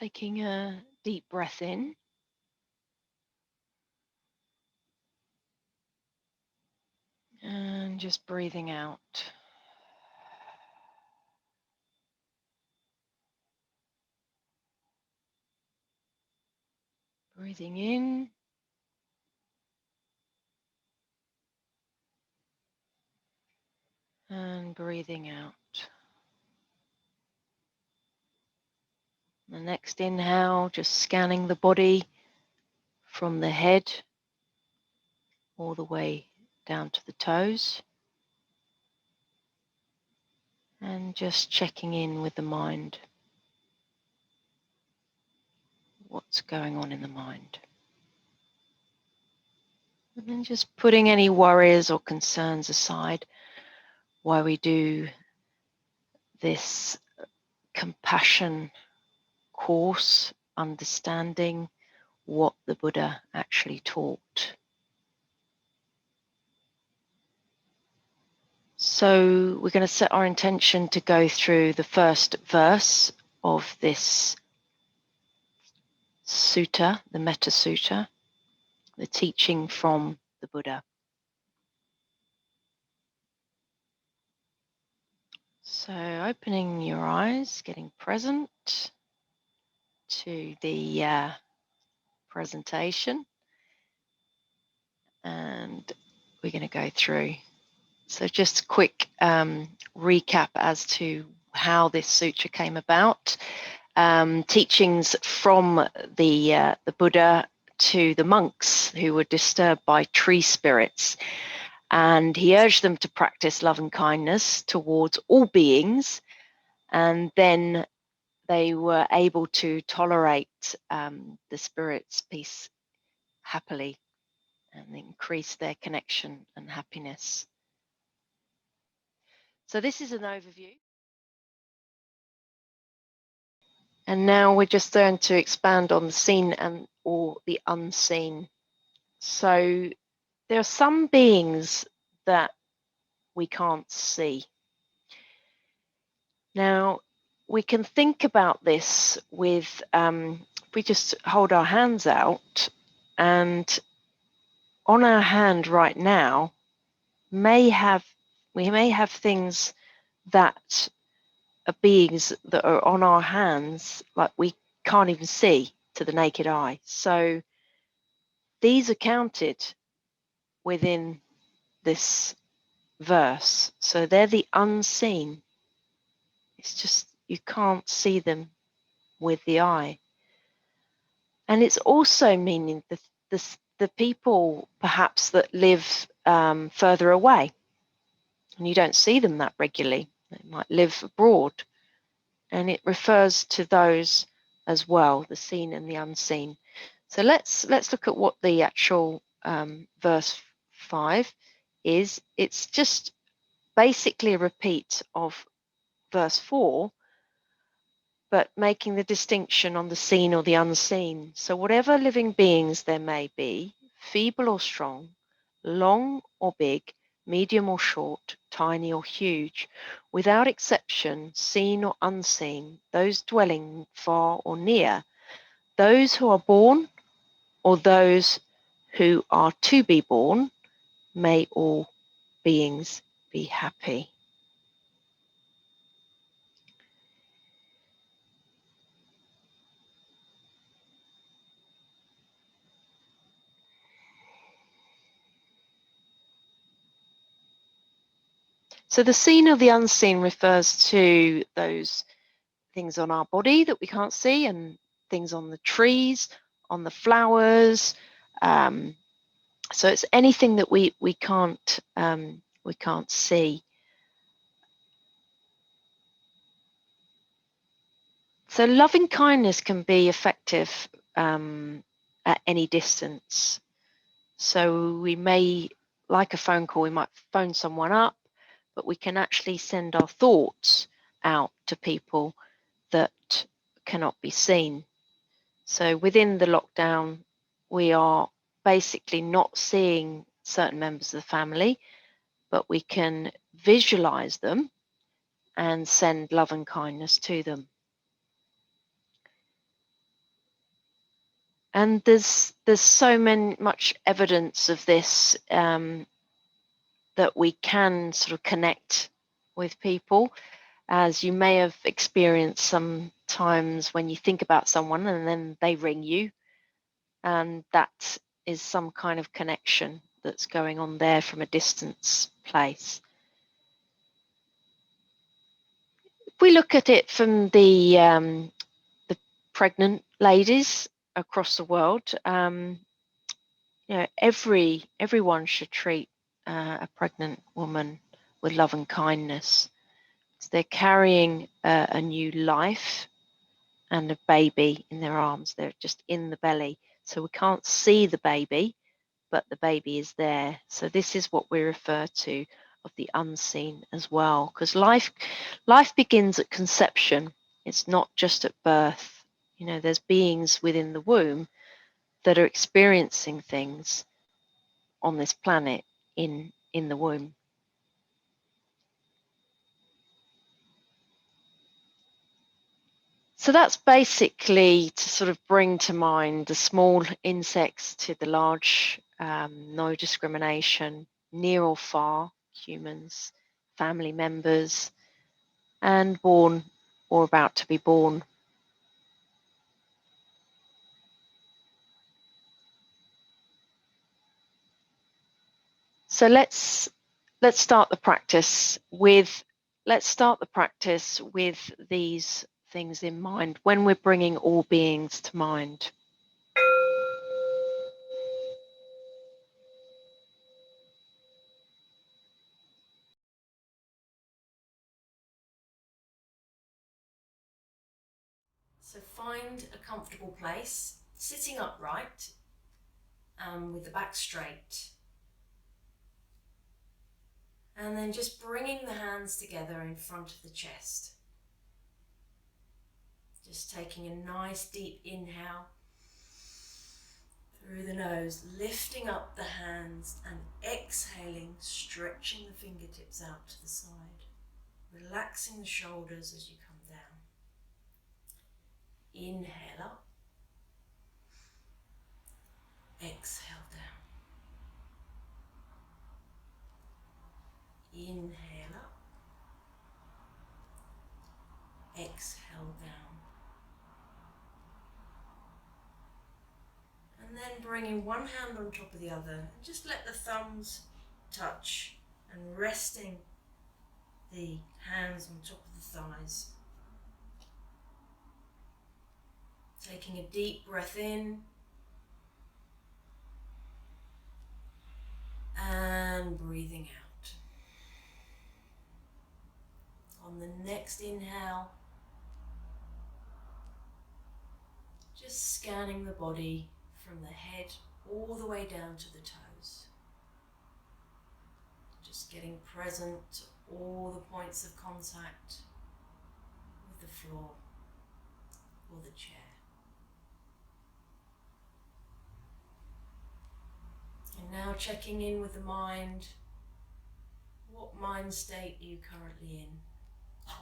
Taking a deep breath in. And just breathing out. Breathing in. And breathing out. The next inhale, just scanning the body from the head all the way down to the toes. And just checking in with the mind. What's going on in the mind? And then just putting any worries or concerns aside while we do this compassion course, understanding what the Buddha actually taught. So we're going to set our intention to go through the first verse of this sutta, the Metta Sutta, the teaching from the Buddha. So opening your eyes, getting present to the presentation, and we're going to go through. So just a quick recap as to how this sutra came about. Teachings from the Buddha to the monks who were disturbed by tree spirits. And he urged them to practice love and kindness towards all beings. And then they were able to tolerate the spirits' peace happily and increase their connection and happiness. So this is an overview. And now we're just going to expand on the seen and or the unseen. So there are some beings that we can't see. Now we can think about this with, if we just hold our hands out, and on our hand right now we may have things that are beings that are on our hands like we can't even see to the naked eye. So these are counted within this verse. So they're the unseen. It's just you can't see them with the eye. And it's also meaning the people perhaps that live further away and you don't see them that regularly. They might live abroad. And it refers to those as well, the seen and the unseen. So let's look at what the actual verse 5 is. It's just basically a repeat of verse 4, but making the distinction on the seen or the unseen. So whatever living beings there may be, feeble or strong, long or big, medium or short, tiny or huge, without exception, seen or unseen, those dwelling far or near, those who are born or those who are to be born, may all beings be happy. So the seen or the unseen refers to those things on our body that we can't see, and things on the trees, on the flowers. So it's anything that we can't see. So loving kindness can be effective at any distance. So we may, like a phone call, we might phone someone up, but we can actually send our thoughts out to people that cannot be seen. So within the lockdown, we are basically not seeing certain members of the family, but we can visualize them and send love and kindness to them. And there's so much evidence of this, that we can sort of connect with people, as you may have experienced sometimes when you think about someone and then they ring you, and that is some kind of connection that's going on there from a distance place. If we look at it from the pregnant ladies across the world, everyone should treat a pregnant woman with love and kindness. So they're carrying a new life and a baby in their arms. They're just in the belly, so we can't see the baby, but the baby is there. So this is what we refer to of the unseen as well, because life begins at conception. It's not just at birth. There's beings within the womb that are experiencing things on this planet in the womb. So that's basically to sort of bring to mind the small insects to the large, no discrimination, near or far, humans, family members, and born or about to be born. So let's start the practice with these things in mind when we're bringing all beings to mind. So find a comfortable place, sitting upright, with the back straight. And then just bringing the hands together in front of the chest. Just taking a nice deep inhale through the nose, lifting up the hands and exhaling, stretching the fingertips out to the side, relaxing the shoulders as you come down. Inhale up, exhale down. Inhale up, exhale down. And then bringing one hand on top of the other, and just let the thumbs touch, and resting the hands on top of the thighs. Taking a deep breath in and breathing out. On the next inhale, just scanning the body from the head all the way down to the toes. Just getting present to all the points of contact with the floor or the chair. And now checking in with the mind. What mind state are you currently in?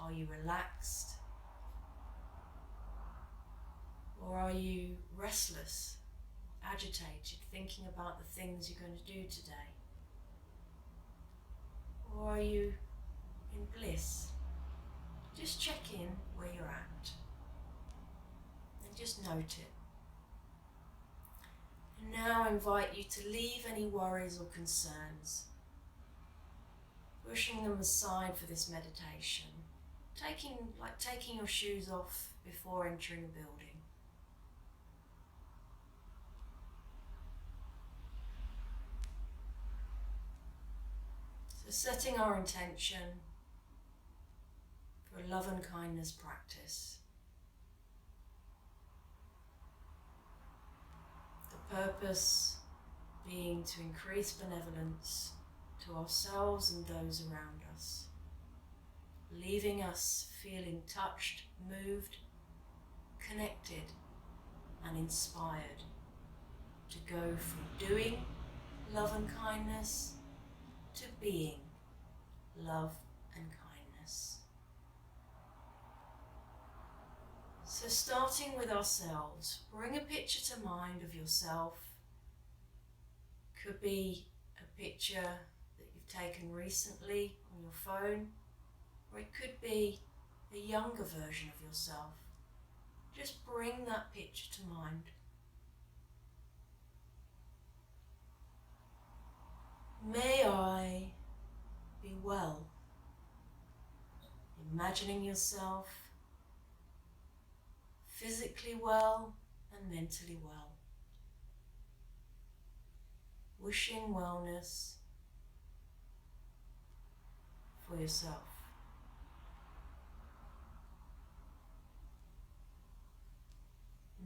Are you relaxed? Or are you restless, agitated, thinking about the things you're going to do today? Or are you in bliss? Just check in where you're at and just note it. And now I invite you to leave any worries or concerns, pushing them aside for this meditation, taking your shoes off before entering a building. So setting our intention for a love and kindness practice. The purpose being to increase benevolence to ourselves and those around us, leaving us feeling touched, moved, connected and inspired to go from doing love and kindness to being love and kindness. So starting with ourselves, bring a picture to mind of yourself. Could be a picture that you've taken recently on your phone, or it could be a younger version of yourself. Just bring that picture to mind. May I be well. Imagining yourself physically well and mentally well. Wishing wellness for yourself.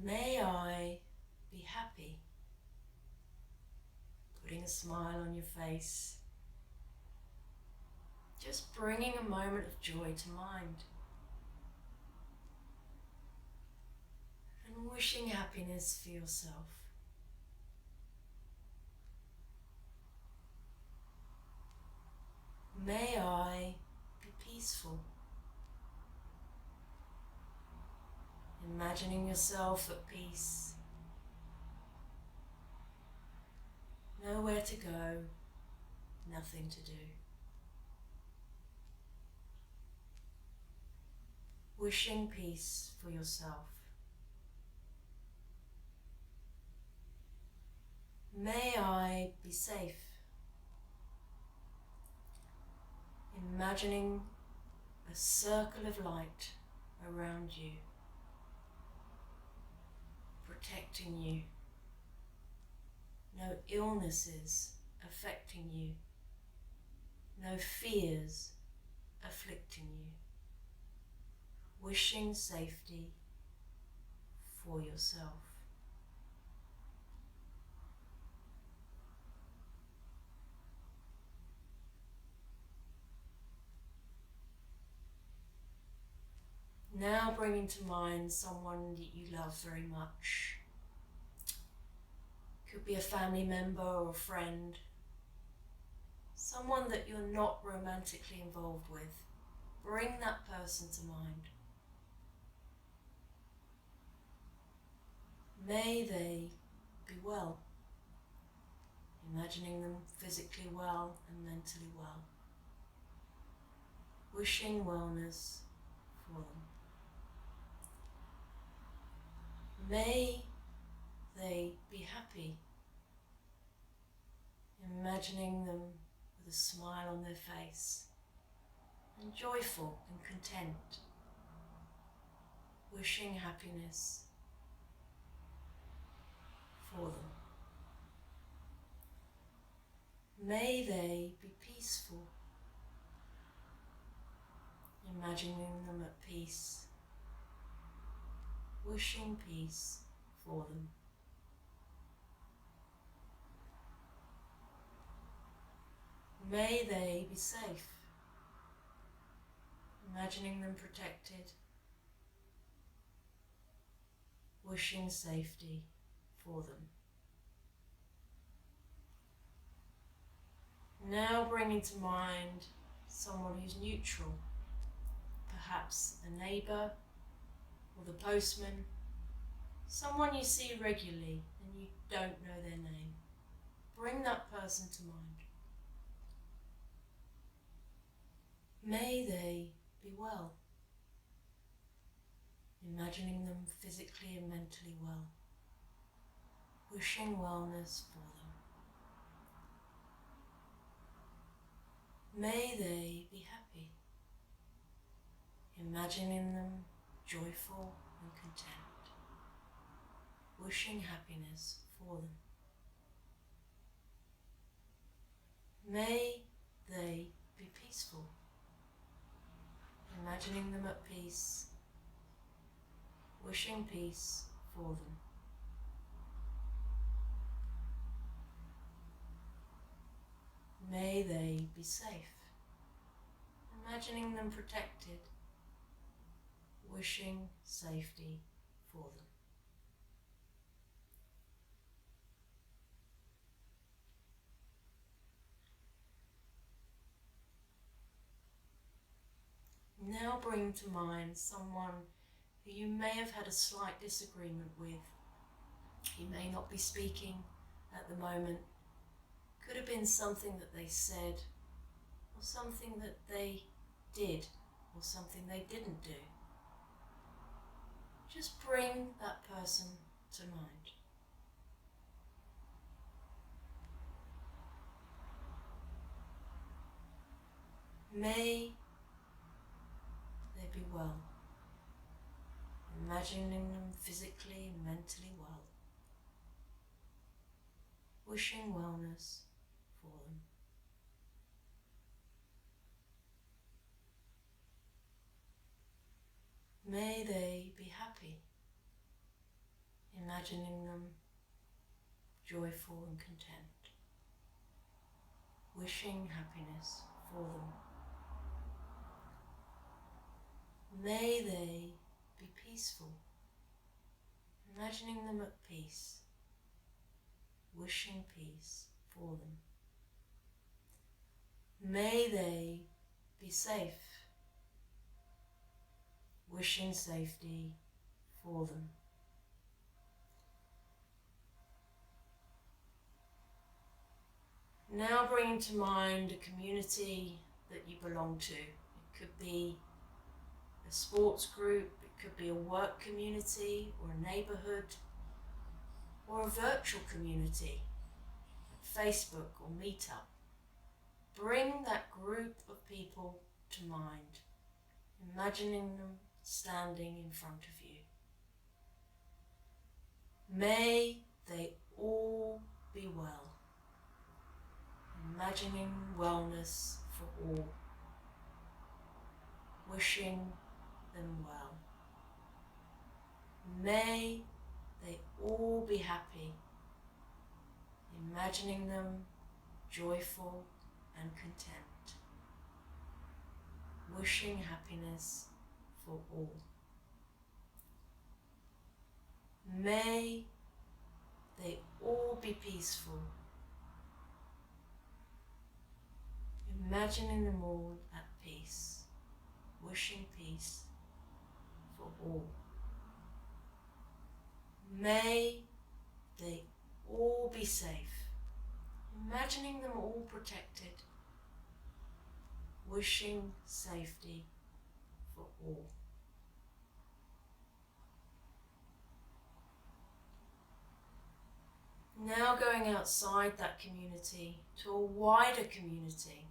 May I be happy. Putting a smile on your face. Just bringing a moment of joy to mind. And wishing happiness for yourself. May I be peaceful. Imagining yourself at peace. Nowhere to go, nothing to do. Wishing peace for yourself. May I be safe. Imagining a circle of light around you, protecting you. No illnesses affecting you. No fears afflicting you. Wishing safety for yourself. Now bringing to mind someone that you love very much. Could be a family member or a friend. Someone that you're not romantically involved with. Bring that person to mind. May they be well. Imagining them physically well and mentally well. Wishing wellness for them. May they be happy. Imagining them with a smile on their face and joyful and content. Wishing happiness for them. May they be peaceful. Imagining them at peace. Wishing peace for them. May they be safe. Imagining them protected. Wishing safety for them. Now bringing to mind someone who's neutral, perhaps a neighbour or the postman, someone you see regularly and you don't know their name. Bring that person to mind. May they be well. Imagining them physically and mentally well. Wishing wellness for them. May they be happy. Imagining them joyful and content. Wishing happiness for them. May they be peaceful. Imagining them at peace. Wishing peace for them. May they be safe. Imagining them protected. Wishing safety for them. Now bring to mind someone who you may have had a slight disagreement with. He may not be speaking at the moment. Could have been something that they said, or something that they did, or something they didn't do. Just bring that person to mind. May they be well, imagining them physically and mentally well, wishing wellness for them. May they be happy, imagining them joyful and content, wishing happiness for them. May they be peaceful, imagining them at peace, wishing peace for them. May they be safe, wishing safety for them. Now bringing to mind a community that you belong to. It could be a sports group, it could be a work community or a neighbourhood or a virtual community, Facebook or Meetup. Bring that group of people to mind, imagining them standing in front of you. May they all be well, imagining wellness for all, wishing them well. May they all be happy, imagining them joyful and content, wishing happiness for all. May they all be peaceful, imagining them all at peace, wishing peace for all. May they all be safe, imagining them all protected, wishing safety for all. Now going outside that community to a wider community,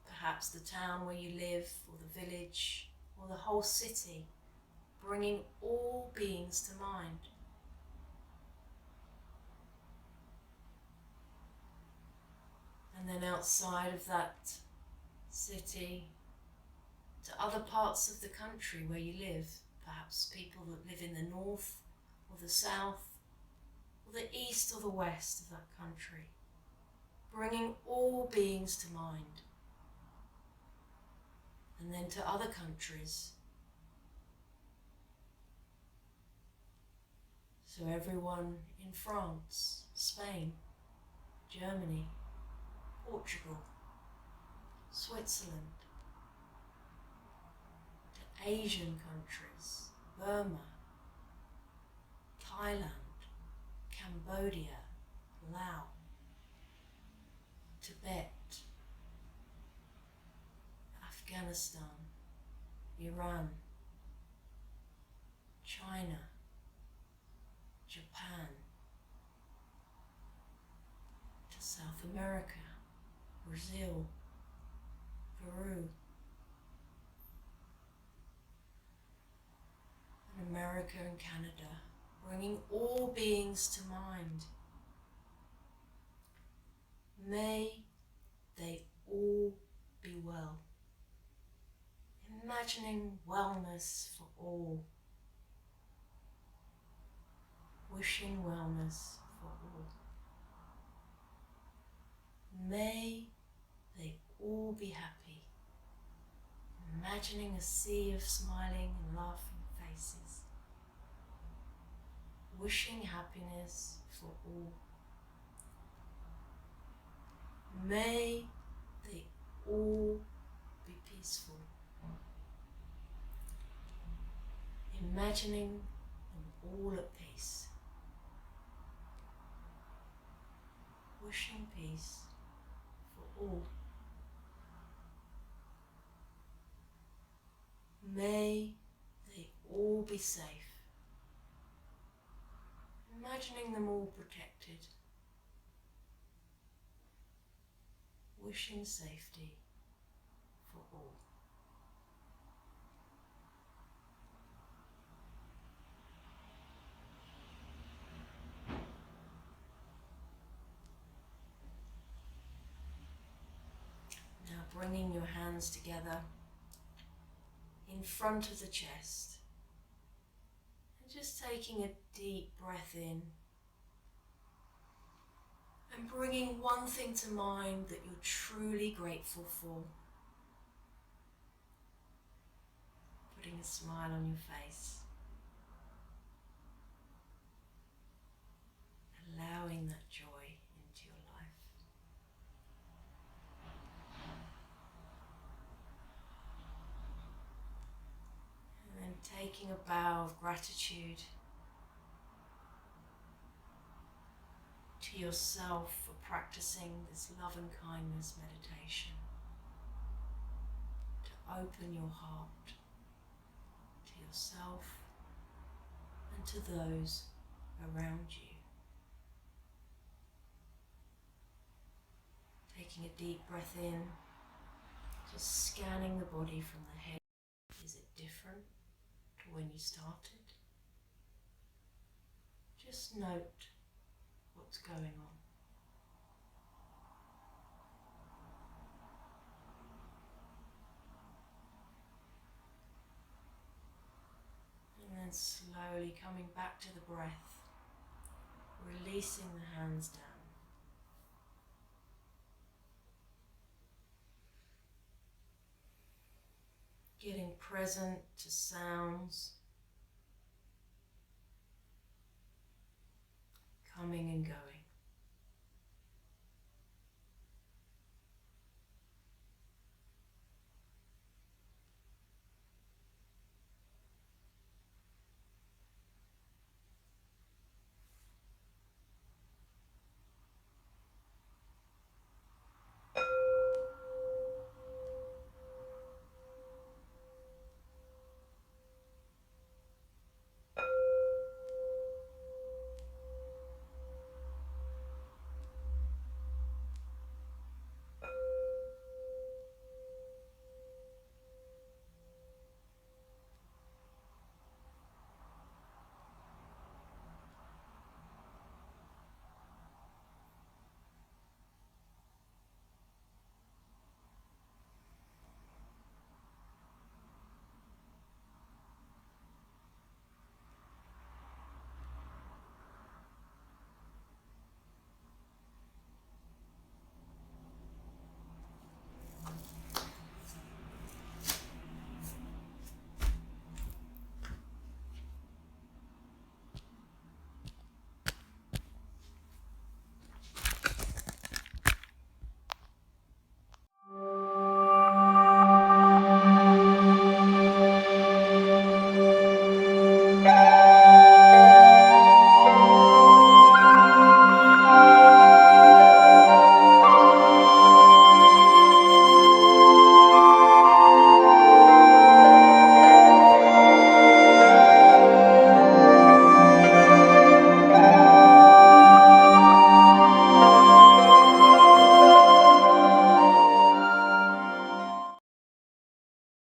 perhaps the town where you live, or the village, or the whole city, bringing all beings to mind. And then outside of that city, to other parts of the country where you live, perhaps people that live in the north, or the south, or the east or the west of that country, bringing all beings to mind. And then to other countries. So everyone in France, Spain, Germany, Portugal, Switzerland, to Asian countries, Burma, Thailand, Cambodia, Laos, Tibet, Afghanistan, Iran, China, Japan, to South America, Brazil, Peru, and America and Canada, bringing all beings to mind. May they all be well, imagining wellness for all, wishing wellness for all. May they all be happy, imagining a sea of smiling and laughing faces, wishing happiness for all. May they all be peaceful, imagining them all at peace, wishing peace for all. May they all be safe, imagining them all protected, wishing safety for all. Now bringing your hands together in front of the chest and just taking a deep breath in and bringing one thing to mind that you're truly grateful for. Putting a smile on your face, allowing that joy into your life. And then taking a bow of gratitude to yourself for practicing this love and kindness meditation, to open your heart to yourself and to those around you. Taking a deep breath in, just scanning the body from the head. Is it different to when you started? Just note what's going on. And then slowly coming back to the breath, releasing the hands down. Getting present to sounds coming and going.